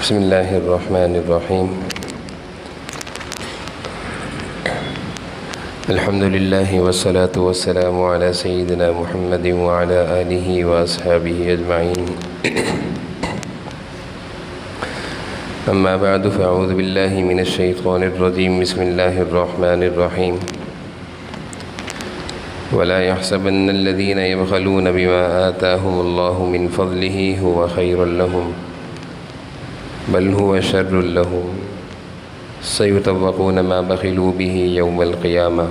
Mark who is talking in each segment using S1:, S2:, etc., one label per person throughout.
S1: بسم اللہ الرحمن الرحیم الحمد للہ والصلاة والسلام علی سیدنا محمد وعلی آلہ واصحابہ اجمعین اما بعد فاعوذ باللہ من الشیطان الرجیم بسم اللہ الرحمن الرحیم ولا يحسبن الذين يبخلون بما آتاهم الله من فضله هو خير لهم بل هو شر لهم سيطوقون ما بخلوا به يوم القيامة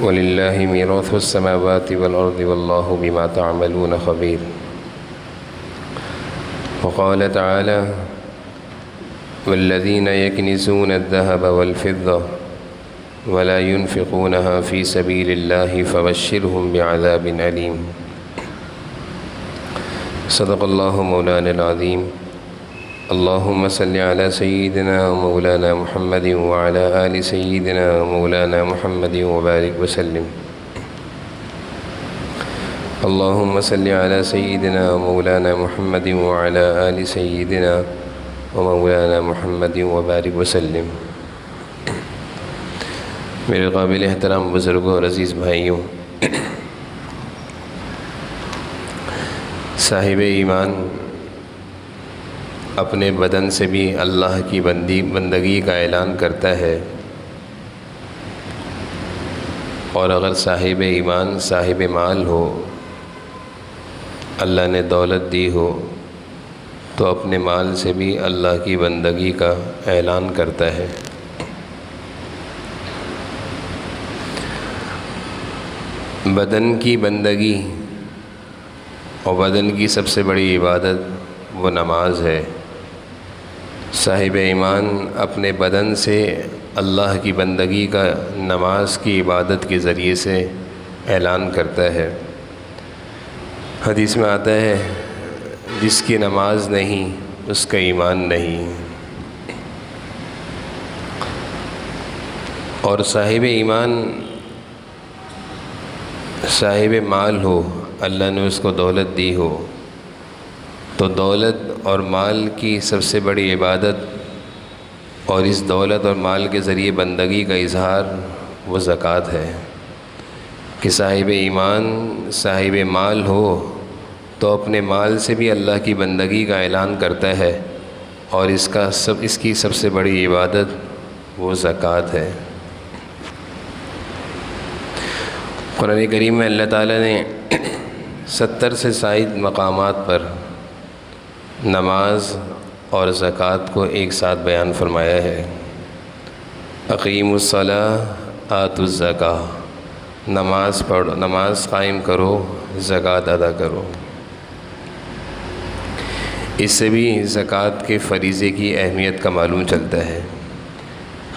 S1: ولله ميراث السماوات والأرض والله بما تعملون خبير. وقال تعالى والذين يكنزون الذهب والفضة ولا ينفقونها في سبيل الله فبشرهم بعذاب أليم. صدق الله مولانا العظيم. اللهم صل على سيدنا مولانا محمد وعلى آل سيدنا مولانا محمد وبارك وسلم. اللهم صل على سيدنا مولانا محمد وعلى آل سيدنا ومولانا محمد وبارك وسلم. میرے قابل احترام بزرگوں اور عزیز بھائیوں، صاحب ایمان اپنے بدن سے بھی اللہ کی بندگی کا اعلان کرتا ہے، اور اگر صاحب ایمان صاحب مال ہو، اللہ نے دولت دی ہو، تو اپنے مال سے بھی اللہ کی بندگی کا اعلان کرتا ہے. بدن کی بندگی اور بدن کی سب سے بڑی عبادت وہ نماز ہے. صاحب ایمان اپنے بدن سے اللہ کی بندگی کا نماز کی عبادت کے ذریعے سے اعلان کرتا ہے. حدیث میں آتا ہے جس کی نماز نہیں اس کا ایمان نہیں. اور صاحب ایمان صاحب مال ہو، اللہ نے اس کو دولت دی ہو، تو دولت اور مال کی سب سے بڑی عبادت اور اس دولت اور مال کے ذریعے بندگی کا اظہار وہ زکوٰۃ ہے. کہ صاحب ایمان صاحب مال ہو تو اپنے مال سے بھی اللہ کی بندگی کا اعلان کرتا ہے، اور اس کی سب سے بڑی عبادت وہ زکوٰۃ ہے. قرآن کریم میں اللہ تعالیٰ نے 70 سے زائد مقامات پر نماز اور زکوٰۃ کو ایک ساتھ بیان فرمایا ہے. اقیموا الصلاۃ آتوا الزکاۃ، نماز پڑھو، نماز قائم کرو، زکوٰۃ ادا کرو. اس سے بھی زکوٰۃ کے فریضے کی اہمیت کا معلوم چلتا ہے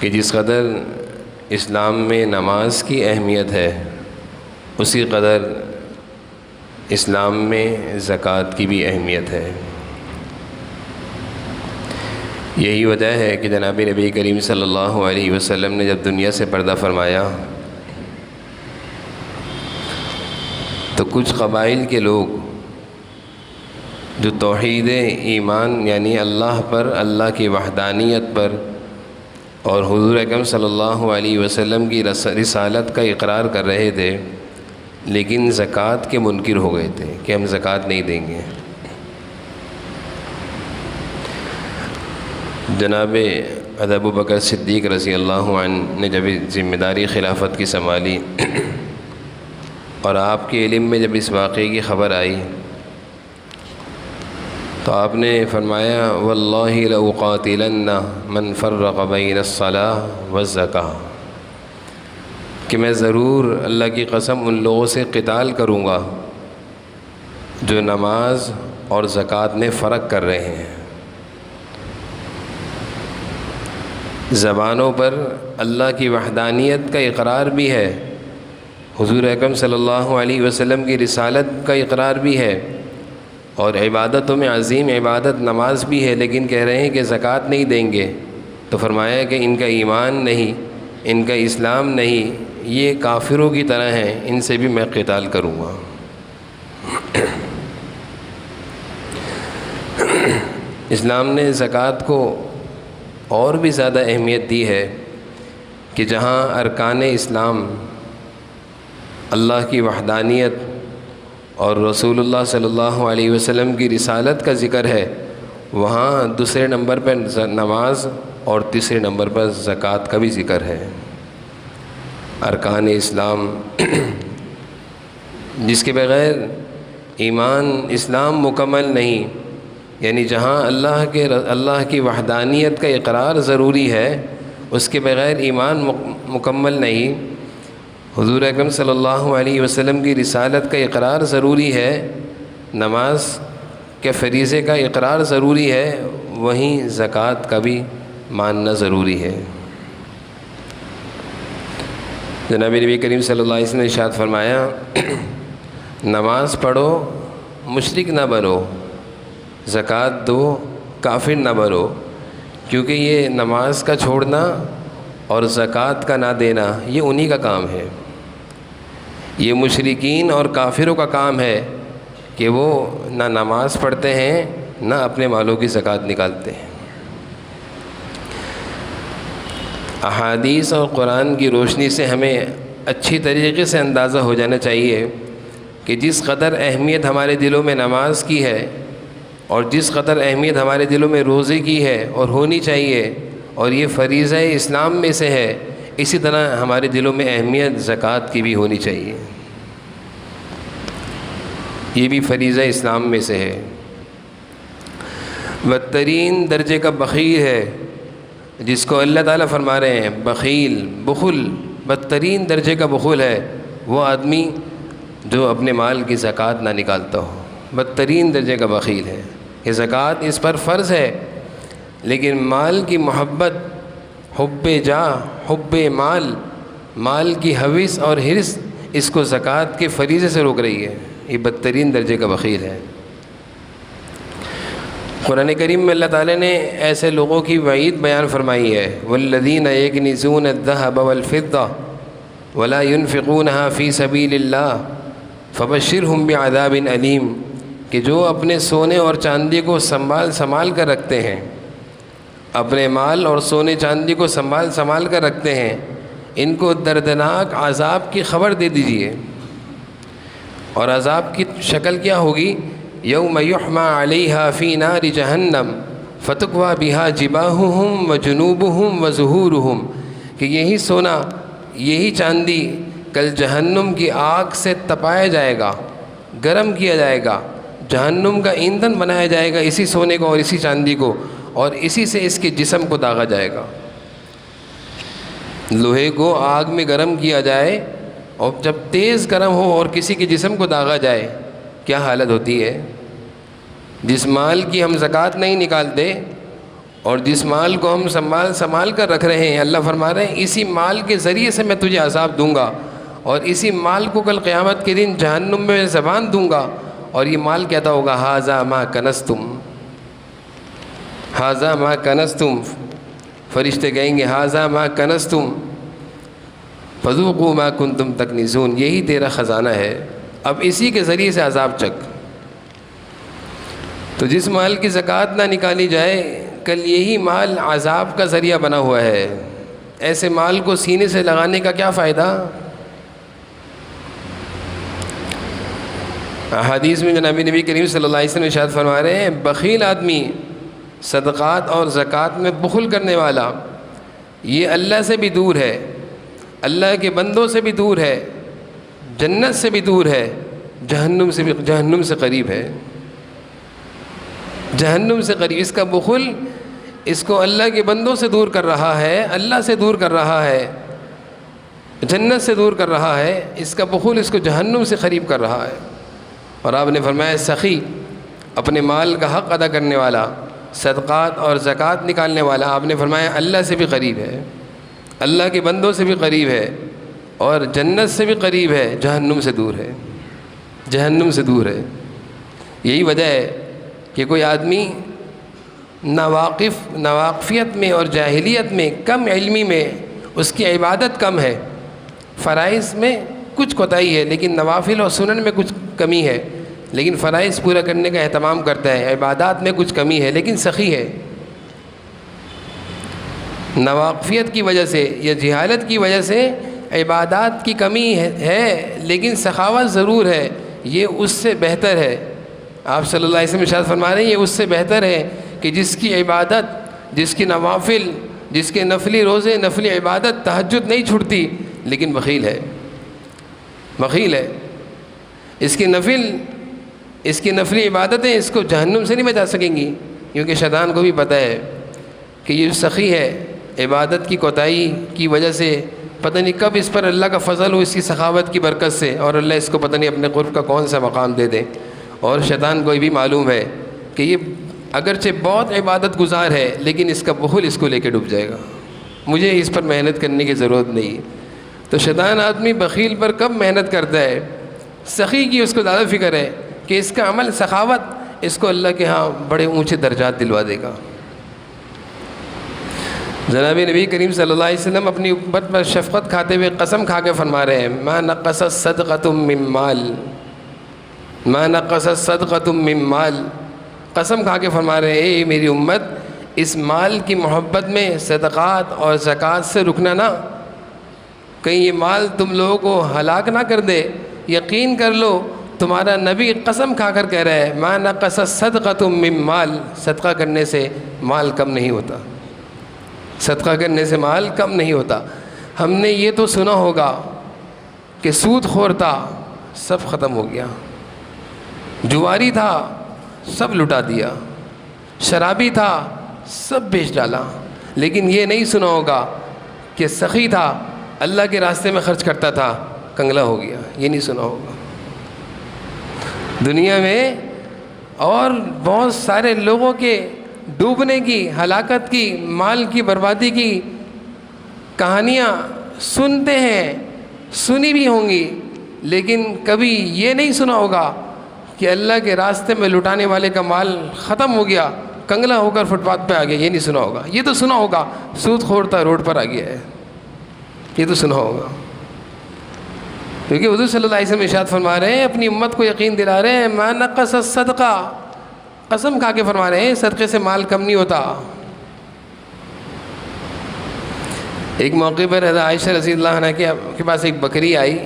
S1: کہ جس قدر اسلام میں نماز کی اہمیت ہے، اسی قدر اسلام میں زکوٰۃ کی بھی اہمیت ہے. یہی وجہ ہے کہ جناب نبی کریم صلی اللہ علیہ وسلم نے جب دنیا سے پردہ فرمایا تو کچھ قبائل کے لوگ جو توحید ایمان یعنی اللہ پر، اللہ کی وحدانیت پر اور حضور اکرم صلی اللہ علیہ وسلم کی رسالت کا اقرار کر رہے تھے، لیکن زکوٰۃ کے منکر ہو گئے تھے کہ ہم زکوٰۃ نہیں دیں گے. جناب ابو بکر صدیق رضی اللہ عنہ نے جب ذمہ داری خلافت کی سنبھالی اور آپ کے علم میں جب اس واقعے کی خبر آئی تو آپ نے فرمایا واللہ لأقاتلن من فرق بین الصلاۃ والزکاۃ، کہ میں ضرور اللہ کی قسم ان لوگوں سے قتال کروں گا جو نماز اور زکوٰۃ میں فرق کر رہے ہیں. زبانوں پر اللہ کی وحدانیت کا اقرار بھی ہے، حضور اکرم صلی اللہ علیہ وسلم کی رسالت کا اقرار بھی ہے، اور عبادتوں میں عظیم عبادت نماز بھی ہے، لیکن کہہ رہے ہیں کہ زکوٰۃ نہیں دیں گے. تو فرمایا کہ ان کا ایمان نہیں، ان کا اسلام نہیں، یہ کافروں کی طرح ہیں، ان سے بھی میں قتال کروں گا. اسلام نے زکوٰۃ کو اور بھی زیادہ اہمیت دی ہے کہ جہاں ارکان اسلام اللہ کی وحدانیت اور رسول اللہ صلی اللہ علیہ وسلم کی رسالت کا ذکر ہے، وہاں دوسرے نمبر پر نماز اور تیسرے نمبر پر زکوٰۃ کا بھی ذکر ہے۔ ارکان اسلام جس کے بغیر ایمان اسلام مکمل نہیں، یعنی جہاں اللہ کی وحدانیت کا اقرار ضروری ہے، اس کے بغیر ایمان مکمل نہیں۔ حضور اکرم صلی اللہ علیہ وسلم کی رسالت کا اقرار ضروری ہے، نماز کے فریضے کا اقرار ضروری ہے، وہیں زکوٰۃ کا بھی ماننا ضروری ہے۔ جناب نبی کریم صلی اللہ علیہ وسلم نے ارشاد فرمایا، نماز پڑھو مشرک نہ بنو، زکوٰۃ دو کافر نہ بنو، کیونکہ یہ نماز کا چھوڑنا اور زکوٰۃ کا نہ دینا یہ انہی کا کام ہے۔ یہ مشرکین اور کافروں کا کام ہے کہ وہ نہ نماز پڑھتے ہیں نہ اپنے مالوں کی زکوٰۃ نکالتے ہیں۔ احادیث اور قرآن کی روشنی سے ہمیں اچھی طریقے سے اندازہ ہو جانا چاہیے کہ جس قدر اہمیت ہمارے دلوں میں نماز کی ہے اور جس قدر اہمیت ہمارے دلوں میں روزے کی ہے اور ہونی چاہیے، اور یہ فریضہ اسلام میں سے ہے، اسی طرح ہمارے دلوں میں اہمیت زکوٰۃ کی بھی ہونی چاہیے۔ یہ بھی فریضہ اسلام میں سے ہے۔ بدترین درجے کا بخیل ہے جس کو اللہ تعالیٰ فرما رہے ہیں بخیل، بخل، بدترین درجے کا بخل ہے وہ آدمی جو اپنے مال کی زکوٰۃ نہ نکالتا ہو، بدترین درجے کا بخیل ہے۔ یہ زکوٰۃ اس پر فرض ہے، لیکن مال کی محبت، حب جاہ، حب مال کی ہوس اور حرص اس کو زکوٰۃ کے فریضے سے روک رہی ہے۔ یہ بدترین درجے کا بخیل ہے۔ قرآن کریم میں اللہ تعالیٰ نے ایسے لوگوں کی وعید بیان فرمائی ہے، والذین یکنزون الذھب والفضہ ولا ينفقونها فی سبیل اللہ فبشرہم بعذاب علیم، کہ جو اپنے سونے اور چاندی کو سنبھال کر رکھتے ہیں، اپنے مال اور سونے چاندی کو سنبھال کر رکھتے ہیں، ان کو دردناک عذاب کی خبر دے دیجیے۔ اور عذاب کی شکل کیا ہوگی؟ یوم یحمى علیہا فی نار جہنم فتکوی بہا جباہہم وجنوبہم وظہورہم، کہ یہی سونا، یہی چاندی کل جہنم کی آگ سے تپایا جائے گا، گرم کیا جائے گا، جہنم کا ایندھن بنایا جائے گا اسی سونے کو اور اسی چاندی کو، اور اسی سے اس کے جسم کو داغا جائے گا۔ لوہے کو آگ میں گرم کیا جائے اور جب تیز گرم ہو اور کسی کے جسم کو داغا جائے، کیا حالت ہوتی ہے؟ جس مال کی ہم زکوٰۃ نہیں نکالتے اور جس مال کو ہم سنبھال کر رکھ رہے ہیں، اللہ فرما رہے ہیں اسی مال کے ذریعے سے میں تجھے عذاب دوں گا، اور اسی مال کو کل قیامت کے دن جہنم میں زبان دوں گا، اور یہ مال کہتا ہوگا ھذا ما کنزتم، ھذا ما کنزتم، فرشتے کہیں گے ھذا ما کنزتم فذوقوا ما کنتم تکنزون، یہی تیرا خزانہ ہے، اب اسی کے ذریعے سے عذاب چکھ۔ تو جس مال کی زکوٰۃ نہ نکالی جائے، کل یہی مال عذاب کا ذریعہ بنا ہوا ہے۔ ایسے مال کو سینے سے لگانے کا کیا فائدہ؟ حدیث میں جناب نبی کریم صلی اللہ علیہ وسلم ارشاد فرما رہے ہیں، بخیل آدمی، صدقات اور زکوٰۃ میں بخل کرنے والا، یہ اللہ سے بھی دور ہے، اللہ کے بندوں سے بھی دور ہے، جنت سے بھی دور ہے، جہنم سے قریب ہے، جہنم سے قریب۔ اس کا بخل اس کو اللہ کے بندوں سے دور کر رہا ہے، اللہ سے دور کر رہا ہے، جنت سے دور کر رہا ہے، اس کا بخل اس کو جہنم سے قریب کر رہا ہے۔ اور آپ نے فرمایا سخی، اپنے مال کا حق ادا کرنے والا، صدقات اور زکوٰۃ نکالنے والا، آپ نے فرمایا اللہ سے بھی قریب ہے، اللہ کے بندوں سے بھی قریب ہے، اور جنت سے بھی قریب ہے، جہنم سے دور ہے، جہنم سے دور ہے۔ یہی وجہ ہے کہ کوئی آدمی ناواقفیت میں اور جاہلیت میں، کم علمی میں اس کی عبادت کم ہے، فرائض میں کچھ کوتاہی ہے، لیکن نوافل اور سنن میں کچھ کمی ہے، لیکن فرائض پورا کرنے کا اہتمام کرتا ہے، عبادات میں کچھ کمی ہے لیکن سخی ہے، ناواقفیت کی وجہ سے یا جہالت کی وجہ سے عبادات کی کمی ہے لیکن سخاوت ضرور ہے، یہ اس سے بہتر ہے۔ آپ صلی اللہ علیہ وسلم ارشاد فرما رہے ہیں یہ اس سے بہتر ہے کہ جس کی عبادت، جس کی نوافل، جس کے نفلی روزے، نفلی عبادت، تہجد نہیں چھوٹتی لیکن بخیل ہے، بخیل ہے۔ اس کی نفلی عبادتیں اس کو جہنم سے نہیں بچا سکیں گی، کیونکہ شیطان کو بھی پتہ ہے کہ یہ سخی ہے، عبادت کی کوتاہی کی وجہ سے پتہ نہیں کب اس پر اللہ کا فضل ہو، اس کی سخاوت کی برکت سے، اور اللہ اس کو پتہ نہیں اپنے قرب کا کون سا مقام دے دے۔ اور شیطان کو یہ بھی معلوم ہے کہ یہ اگرچہ بہت عبادت گزار ہے لیکن اس کا بخل اس کو لے کے ڈوب جائے گا، مجھے اس پر محنت کرنے کی ضرورت نہیں۔ تو شیطان آدمی بخیل پر کب محنت کرتا ہے، سخی کی اس کو زیادہ فکر ہے کہ اس کا عمل سخاوت اس کو اللہ کے ہاں بڑے اونچے درجات دلوا دے گا۔ جناب نبی کریم صلی اللہ علیہ وسلم اپنی امت پر شفقت کھاتے ہوئے قسم کھا کے فرما رہے ہیں، ما نقصت صدقۃ من مال، ما نقصت صدقۃ من مال، قسم کھا کے فرما رہے ہیں اے میری امت، اس مال کی محبت میں صدقات اور زکوٰۃ سے رکنا نہ، کہیں یہ مال تم لوگوں کو ہلاک نہ کر دے۔ یقین کر لو تمہارا نبی قسم کھا کر کہہ رہا ہے ما نقصت صدقۃ من مال، صدقہ کرنے سے مال کم نہیں ہوتا، صدقہ کرنے سے مال کم نہیں ہوتا۔ ہم نے یہ تو سنا ہوگا کہ سود خور تھا سب ختم ہو گیا، جواری تھا سب لٹا دیا، شرابی تھا سب بیچ ڈالا، لیکن یہ نہیں سنا ہوگا کہ سخی تھا اللہ کے راستے میں خرچ کرتا تھا کنگلا ہو گیا، یہ نہیں سنا ہوگا۔ دنیا میں اور بہت سارے لوگوں کے ڈوبنے کی، ہلاکت کی، مال کی بربادی کی کہانیاں سنتے ہیں، سنی بھی ہوں گی، لیکن کبھی یہ نہیں سنا ہوگا کہ اللہ کے راستے میں لٹانے والے کا مال ختم ہو گیا، کنگلا ہو کر فٹ پاتھ پہ آ گیا، یہ نہیں سنا ہوگا۔ یہ تو سنا ہوگا سود خورتا روڈ پر آ گیا ہے، یہ تو سنا ہوگا، کیونکہ حضور صلی اللہ علیہ وسلم ارشاد فرما رہے ہیں، اپنی امت کو یقین دلا رہے ہیں، ما نقص صدقہ، قسم کھا کے فرما رہے ہیں صدقے سے مال کم نہیں ہوتا۔ ایک موقع پر حضرت عائشہ رضی اللہ عنہ کے پاس ایک بکری آئی،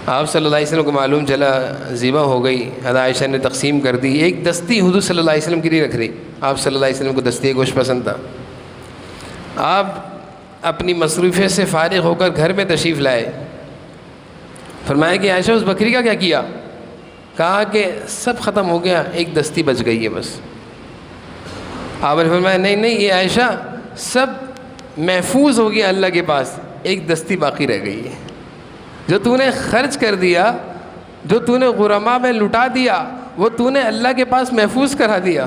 S1: آپ صلی اللہ علیہ وسلم کو معلوم چلا ذبح ہو گئی، حضرت عائشہ نے تقسیم کر دی، ایک دستی حضور صلی اللہ علیہ وسلم کے لیے رکھ رہی، آپ صلی اللہ علیہ وسلم کو دستی گوشت پسند تھا۔ آپ اپنی مصروفیت سے فارغ ہو کر گھر میں تشریف لائے، فرمایا کہ عائشہ اس بکری کا کیا کیا؟ کہا کہ سب ختم ہو گیا، ایک دستی بچ گئی ہے بس۔ آپ نے فرمایا نہیں یہ عائشہ سب محفوظ ہو گیا اللہ کے پاس، ایک دستی باقی رہ گئی ہے، جو تو نے خرچ کر دیا، جو تو نے غرما میں لٹا دیا، وہ تو نے اللہ کے پاس محفوظ کرا دیا۔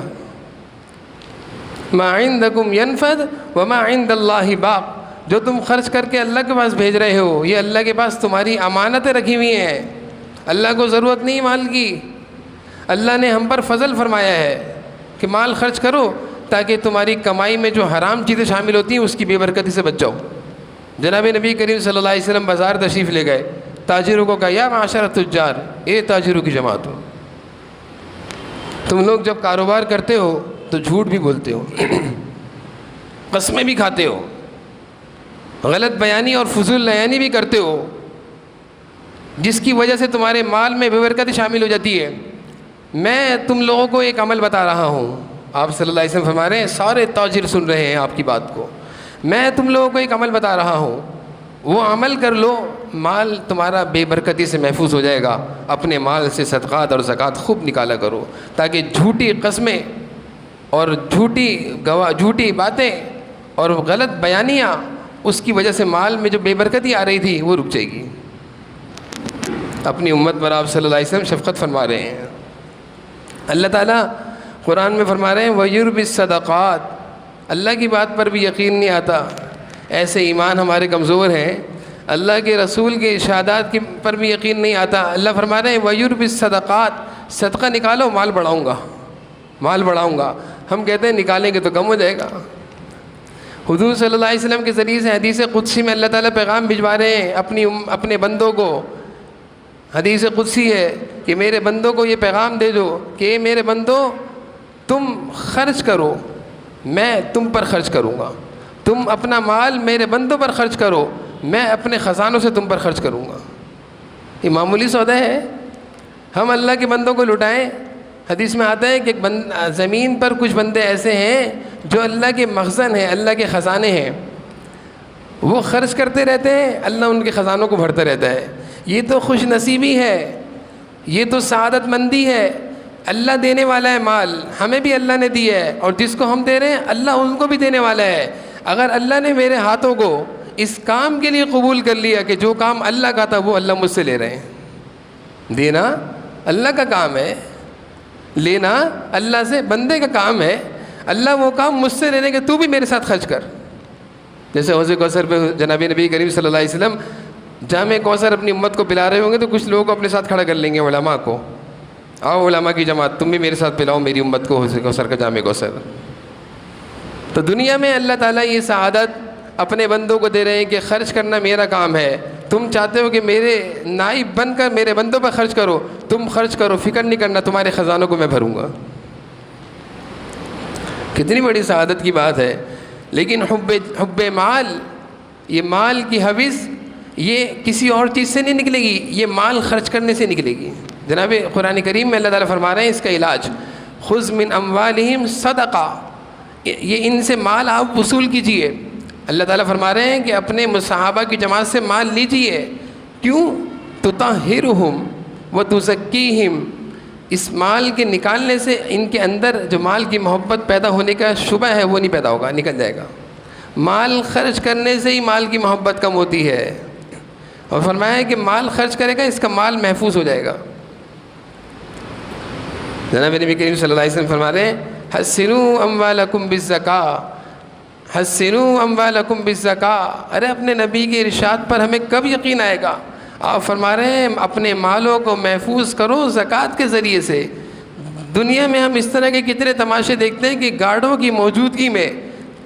S1: ما عندکم ینفد وما عند اللہ باق، جو تم خرچ کر کے اللہ کے پاس بھیج رہے ہو یہ اللہ کے پاس تمہاری امانتیں رکھی ہوئی ہیں، اللہ کو ضرورت نہیں مال کی۔ اللہ نے ہم پر فضل فرمایا ہے کہ مال خرچ کرو تاکہ تمہاری کمائی میں جو حرام چیزیں شامل ہوتی ہیں اس کی بے برکتی سے بچ جاؤ۔ جناب نبی کریم صلی اللہ علیہ وسلم بازار تشریف لے گئے، تاجروں کو کہا یا معاشر التجار، اے تاجروں کی جماعت ہو، تم لوگ جب کاروبار کرتے ہو تو جھوٹ بھی بولتے ہو، قسمیں بھی کھاتے ہو، غلط بیانی اور فضول بیانی بھی کرتے ہو، جس کی وجہ سے تمہارے مال میں بے برکتی شامل ہو جاتی ہے۔ میں تم لوگوں کو ایک عمل بتا رہا ہوں، آپ صلی اللہ علیہ وسلم فرما رہے ہیں سارے تاجر سن رہے ہیں آپ کی بات کو، میں تم لوگوں کو ایک عمل بتا رہا ہوں، وہ عمل کر لو، مال تمہارا بے برکتی سے محفوظ ہو جائے گا۔ اپنے مال سے صدقات اور زکوٰۃ خوب نکالا کرو تاکہ جھوٹی قسمیں اور جھوٹی باتیں اور غلط بیانیاں، اس کی وجہ سے مال میں جو بے برکتی آ رہی تھی وہ رک جائے گی۔ اپنی امت پر آپ صلی اللہ علیہ وسلم شفقت فرما رہے ہیں۔ اللہ تعالیٰ قرآن میں فرما رہے ہیں وَيُرْبِ الصَّدَقَاتِ، اللہ کی بات پر بھی یقین نہیں آتا، ایسے ایمان ہمارے کمزور ہیں، اللہ کے رسول کے ارشادات پر بھی یقین نہیں آتا۔ اللہ فرما رہے ہیں وَيُرْبِ الصَّدَقَاتِ، صدقہ نکالو مال بڑھاؤں گا، مال بڑھاؤں گا۔ ہم کہتے ہیں نکالیں گے تو کم ہو جائے گا۔ حضور صلی اللہ علیہ وسلم کے ذریعے سے حدیث قدسی میں اللہ تعالیٰ پیغام بھجوا رہے ہیں اپنے بندوں کو، حدیث قدسی ہے کہ میرے بندوں کو یہ پیغام دے دو کہ اے میرے بندو تم خرچ کرو، میں تم پر خرچ کروں گا، تم اپنا مال میرے بندوں پر خرچ کرو، میں اپنے خزانوں سے تم پر خرچ کروں گا۔ یہ معمولی سودا ہے، ہم اللہ کے بندوں کو لٹائیں۔ حدیث میں آتا ہے کہ زمین پر کچھ بندے ایسے ہیں جو اللہ کے مخزن ہیں، اللہ کے خزانے ہیں، وہ خرچ کرتے رہتے ہیں، اللہ ان کے خزانوں کو بھرتا رہتا ہے۔ یہ تو خوش نصیبی ہے، یہ تو سعادت مندی ہے۔ اللہ دینے والا ہے مال، ہمیں بھی اللہ نے دیا ہے، اور جس کو ہم دے رہے ہیں اللہ ان کو بھی دینے والا ہے۔ اگر اللہ نے میرے ہاتھوں کو اس کام کے لیے قبول کر لیا کہ جو کام اللہ کا تھا وہ اللہ مجھ سے لے رہے ہیں، دینا اللہ کا کام ہے، لینا اللہ سے بندے کا کام ہے، اللہ وہ کام مجھ سے لینے کہ تو بھی میرے ساتھ خرچ کر۔ جیسے حوض کوثر پہ جناب نبی کریم صلی اللہ علیہ وسلم جامع کوثر اپنی امت کو پلا رہے ہوں گے تو کچھ لوگوں کو اپنے ساتھ کھڑا کر لیں گے، علماء کو، آؤ علماء کی جماعت تم بھی میرے ساتھ پلاؤ میری امت کو حوض کوثر کا جامع کوثر۔ تو دنیا میں اللہ تعالیٰ یہ سعادت اپنے بندوں کو دے رہے ہیں کہ خرچ کرنا میرا کام ہے، تم چاہتے ہو کہ میرے نائب بن کر میرے بندوں پر خرچ کرو، تم خرچ کرو، فکر نہیں کرنا، تمہارے خزانوں کو میں بھروں گا۔ کتنی بڑی سعادت کی بات ہے۔ لیکن حب مال، یہ مال کی حوث یہ کسی اور چیز سے نہیں نکلے گی، یہ مال خرچ کرنے سے نکلے گی۔ جناب قرآن کریم میں اللہ تعالیٰ فرما رہے ہیں اس کا علاج، خذ من اموالہم صدقہ، یہ ان سے مال آپ وصول کیجئے۔ اللہ تعالیٰ فرما رہے ہیں کہ اپنے صحابہ کی جماعت سے مال لیجئے، کیوں؟ تطہرہم وتزکیہم، اس مال کے نکالنے سے ان کے اندر جو مال کی محبت پیدا ہونے کا شبہ ہے وہ نہیں پیدا ہوگا، نکل جائے گا۔ مال خرچ کرنے سے ہی مال کی محبت کم ہوتی ہے، اور فرمایا ہے کہ مال خرچ کرے گا اس کا مال محفوظ ہو جائے گا۔ جناب نبی کریم صلی اللہ علیہ وسلم فرما رہے ہیں حسنوا اموالکم بالزکاۃ، حسنوا اموالکم بالزکاۃ۔ ارے اپنے نبی کے ارشاد پر ہمیں کب یقین آئے گا؟ آپ فرما رہے ہیں اپنے مالوں کو محفوظ کرو زکوٰۃ کے ذریعے سے۔ دنیا میں ہم اس طرح کے کتنے تماشے دیکھتے ہیں کہ گارڈوں کی موجودگی میں،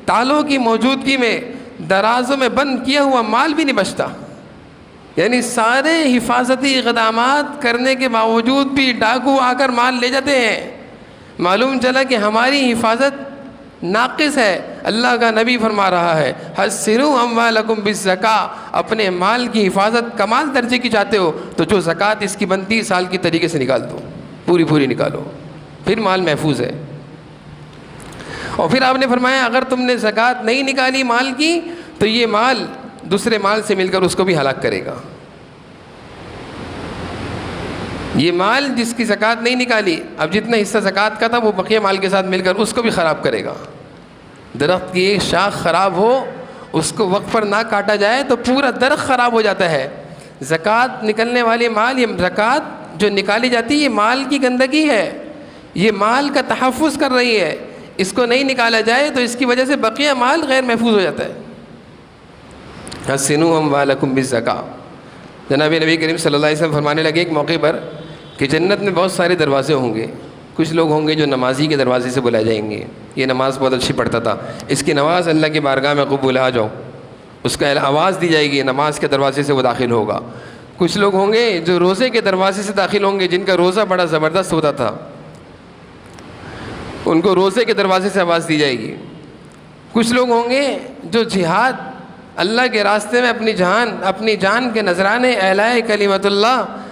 S1: تالوں کی موجودگی میں درازوں میں بند کیا ہوا مال بھی نہیں بچتا، یعنی سارے حفاظتی اقدامات کرنے کے باوجود بھی ڈاکو آ کر مال لے جاتے ہیں۔ معلوم چلا کہ ہماری حفاظت ناقص ہے۔ اللہ کا نبی فرما رہا ہے حسنوا اموالکم بالزکاۃ، اپنے مال کی حفاظت کمال درجے کی چاہتے ہو تو جو زکوٰۃ اس کی بنتی سال کی طریقے سے نکال دو، پوری نکالو، پھر مال محفوظ ہے۔ اور پھر آپ نے فرمایا اگر تم نے زکوٰۃ نہیں نکالی مال کی تو یہ مال دوسرے مال سے مل کر اس کو بھی ہلاک کرے گا۔ یہ مال جس کی زکوٰۃ نہیں نکالی، اب جتنا حصہ زکوٰۃ کا تھا وہ بقیہ مال کے ساتھ مل کر اس کو بھی خراب کرے گا۔ درخت کی ایک شاخ خراب ہو، اس کو وقت پر نہ کاٹا جائے تو پورا درخت خراب ہو جاتا ہے۔ زکوٰۃ نکلنے والے مال، یہ زکوٰۃ جو نکالی جاتی ہے یہ مال کی گندگی ہے، یہ مال کا تحفظ کر رہی ہے، اس کو نہیں نکالا جائے تو اس کی وجہ سے بقیہ مال غیر محفوظ ہو جاتا ہے۔ حسنوا اموالکم بالزکاۃ۔ جناب نبی کریم صلی اللہ علیہ وسلم فرمانے لگے ایک موقع پر کہ جنت میں بہت سارے دروازے ہوں گے، کچھ لوگ ہوں گے جو نمازی کے دروازے سے بلائے جائیں گے، یہ نماز بہت اچھی پڑھتا تھا، اس کی نماز اللہ کی بارگاہ میں قبول، آ جاؤ، اس کا آواز دی جائے گی، نماز کے دروازے سے وہ داخل ہوگا۔ کچھ لوگ ہوں گے جو روزے کے دروازے سے داخل ہوں گے، جن کا روزہ بڑا زبردست ہوتا تھا، ان کو روزے کے دروازے سے آواز دی جائے گی۔ کچھ لوگ ہوں گے جو جہاد اللہ کے راستے میں اپنی جان کے نذرانے اعلاء کلمت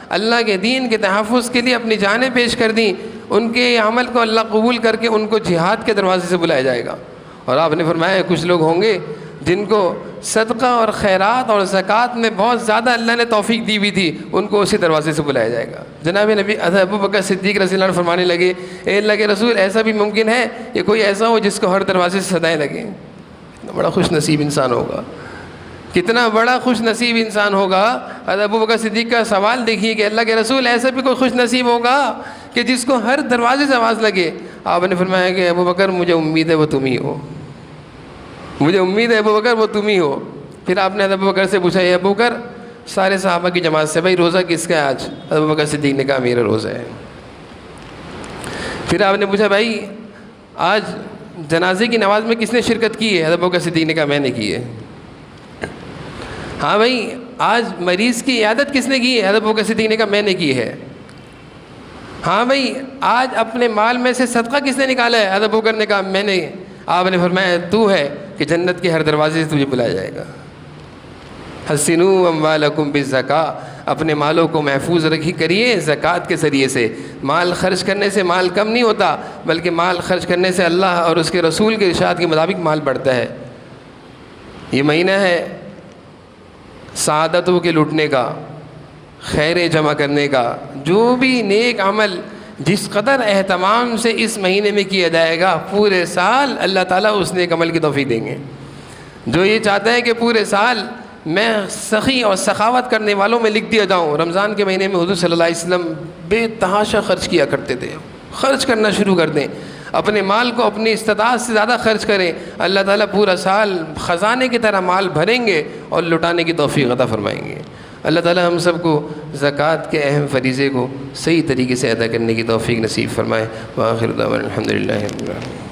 S1: اللہ کے دین کے تحفظ کے لیے اپنی جانیں پیش کر دیں، ان کے عمل کو اللہ قبول کر کے ان کو جہاد کے دروازے سے بلایا جائے گا۔ اور آپ نے فرمایا کچھ لوگ ہوں گے جن کو صدقہ اور خیرات اور زکوٰۃ میں بہت زیادہ اللہ نے توفیق دی ہوئی تھی، ان کو اسی دروازے سے بلایا جائے گا۔ جناب نبی ابو بکر صدیق رضی اللہ عنہ فرمانے لگے اے اللہ کے رسول، ایسا بھی ممکن ہے کہ کوئی ایسا ہو جس کو ہر دروازے سے صدائیں لگیں؟ کتنا بڑا خوش نصیب انسان ہوگا، کتنا بڑا خوش نصیب انسان ہوگا۔ ابو بکر صدیق کا سوال دیکھیے کہ اللہ کے رسول ایسا بھی کوئی خوش نصیب ہوگا کہ جس کو ہر دروازے سے آواز لگے؟ آپ نے فرمایا کہ ابو بکر مجھے امید ہے وہ تم ہی ہو، مجھے امید ہے ابو بکر وہ تم ہی ہو۔ پھر آپ نے ابو بکر سے پوچھا اے ابو بکر سارے صحابہ کی جماعت سے بھائی روزہ کس کا ہے آج؟ ابو بکر صدیق نے کہا میرا روزہ ہے۔ پھر آپ نے پوچھا بھائی آج جنازے کی نماز میں کس نے شرکت کی ہے؟ ابو بکر صدیق نے کہا میں نے کی ہے۔ ہاں بھائی آج مریض کی عیادت کس نے کی ہے؟ حضرت ابوبکر صدیق نے کہا میں نے کی ہے۔ ہاں بھائی، آج اپنے مال میں سے صدقہ کس نے نکالا ہے؟ حضرت ابوبکر نے کہا میں نے۔ آپ نے فرمایا تو ہے کہ جنت کے ہر دروازے سے تجھے بلایا جائے گا۔ حسنوا اموالکم بالزکاۃ، اپنے مالوں کو محفوظ رکھی کریے زکوٰۃ کے ذریعے سے۔ مال خرچ کرنے سے مال کم نہیں ہوتا، بلکہ مال خرچ کرنے سے اللہ اور اس کے رسول کے ارشاد کے مطابق مال بڑھتا ہے۔ یہ مہینہ ہے سعادتوں کے لوٹنے کا، خیریں جمع کرنے کا۔ جو بھی نیک عمل جس قدر اہتمام سے اس مہینے میں کیا جائے گا، پورے سال اللہ تعالیٰ اس نیک عمل کی توفیق دیں گے۔ جو یہ چاہتا ہے کہ پورے سال میں سخی اور سخاوت کرنے والوں میں لکھ دیا جاؤں، رمضان کے مہینے میں حضور صلی اللہ علیہ وسلم بے تحاشا خرچ کیا کرتے تھے۔ خرچ کرنا شروع کر دیں، اپنے مال کو اپنی استطاعت سے زیادہ خرچ کریں، اللہ تعالیٰ پورا سال خزانے کی طرح مال بھریں گے اور لٹانے کی توفیق عطا فرمائیں گے۔ اللہ تعالیٰ ہم سب کو زکوٰۃ کے اہم فریضے کو صحیح طریقے سے ادا کرنے کی توفیق نصیب فرمائے۔ وآخر دعوانا الحمدللہ رب العالمین۔